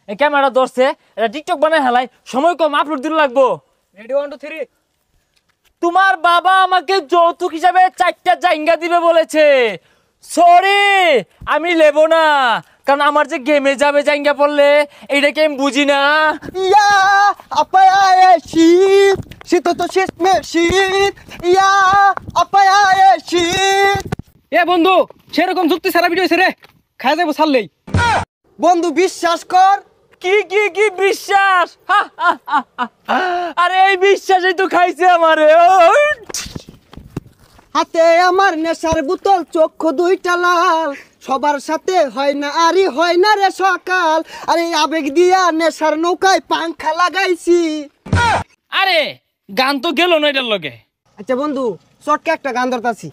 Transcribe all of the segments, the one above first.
এই ক্যামেরা ধরছে, এটা টিকটক বানায় হেলাই, সময় কম, আপলোড দিতে লাগবো। রেডি 1 2 3। তোমার বাবা আমাকে যৌতুক হিসাবে 4টা জায়গা দিবে বলেছে। সরি, আমি নেব না, কারণ আমার যে গেমে যাবে জায়গা পড়লে এইটাকে আমি বুঝি না। ইয়া আপায়া শীত শীত তো শেষ মে শীত ইয়া আপায়া শীত। এ বন্ধু সেরকম যুক্তি সারা ভিডিও হইছে রে, খায় যাবো ছাড়লেই। বন্ধু বিশ্বাস কর। কি কি কি বিশ্বাস? আরে এই বিশ্বাসই তো খাইছে আমারে। হাতে আমার নেশার বোতল, চক্ষু দুইটা লাল, সবার সাথে হয় না আরি হয় না রে সকাল। আরে আবেগ দিয়া নেশার নৌকায় পাংখা লাগাইছি। আরে গান তো গেল না এটার লগে। আচ্ছা বন্ধু শর্টকে একটা গান ধরতাছি।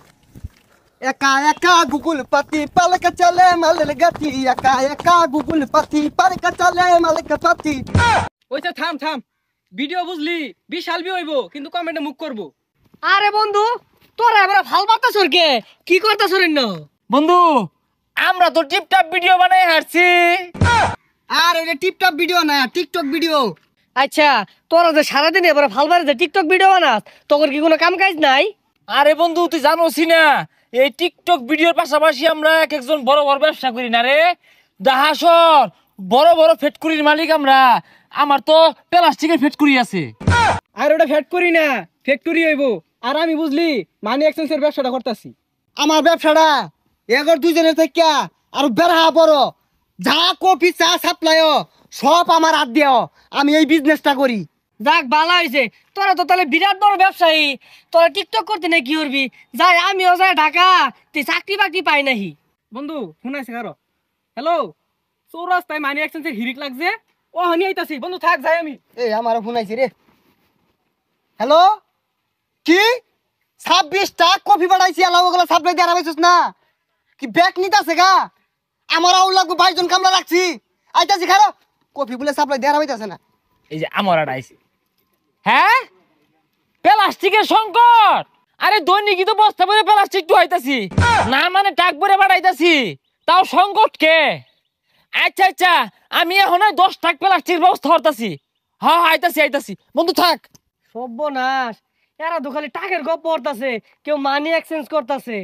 একা একা গুগল পাতি পালকা চলে মালের গাতি, একা একা গুগল পাতি পালকা চলে মালের পাতি। ওইটা থাম থাম, ভিডিও বুঝলি 20 আলবি হইব, কিন্তু কমেন্টে মুখ করব। আরে বন্ধু তোরা এবারে ভাল বাতাস কে কি করতাছ রে না? বন্ধু আমরা তো টিপটাপ ভিডিও বানাই হারছি। আর এটা টিপটপ ভিডিও না, টিকটক ভিডিও। আচ্ছা তোরা যে সারাদিন এবারে ভাল বারে যে টিকটক ভিডিও বানাস, তোর কি কোনো কাম কাজ নাই? আরে বন্ধু তুই জানোসি না, এই টিকটক ভিডিওর পাশাপাশি আমরা এক একজন বড় বড় ব্যবসা করি না রে। দাহাসর বড় বড় ফ্যাক্টরির মালিক আমরা। আমার তো প্লাস্টিকের ফ্যাক্টরি আছে। আর ওটা ফ্যাট করি না, ফ্যাক্টরি হইব। আর আমি বুঝলি মানি এক্সচেঞ্জের ব্যবসাটা করতেছি। আমার ব্যবসাটা এগর দুজনের থেকে আর বেড়া বড়, যা কফি চা সাপ্লাই সব আমার হাত দিও। আমি এই বিজনেসটা করি। যাক ভালো হয়েছে, তোরা তো তাহলে বিরাট বড় ব্যবসায়ী। তোরা টিকটক করতে না কি করবি? যাই আমিও যাই ঢাকা, তুই চাকরি বাকরি পাই নাহি। বন্ধু শুনাইছে কারো? হ্যালো, চৌরাস্তায় মানি এক্সচেঞ্জের হিরিক লাগছে, ও হানি আইতাছি। বন্ধু থাক, যাই আমি। এই আমার ফোন আইছে রে। হ্যালো, কি 26টা কফি বাড়াইছি, আলাও ওগুলা সাপ্লাই দিয়ে আরামাইছিস না কি? ব্যাগ নিতাছে গা, আমার আউল লাগবো 22 জন কামলা রাখছি। আইতাছি খারো, কফি বলে সাপ্লাই দিয়ে আরামাইতাছে না। এই যে আমার আইছে। হ্যাঁ প্লাস্টিকের সংকট। আরে দৈনিকই তো বস্তা ভরে প্লাস্টিক তো হইতাছি না, মানে টাক ভরে বাড়াইতাছি, তাও সংকট কে? আচ্ছা আচ্ছা, আমি এখন 10 টাক প্লাস্টিক ব্যবস্থা করতেছি। হ্যাঁ আইতাছি আইতাছি, বন্ধু থাক। সর্বনাশ, এরা তো খালি টাকের গপ পড়তাছে, কেউ মানি এক্সচেঞ্জ করতাছে।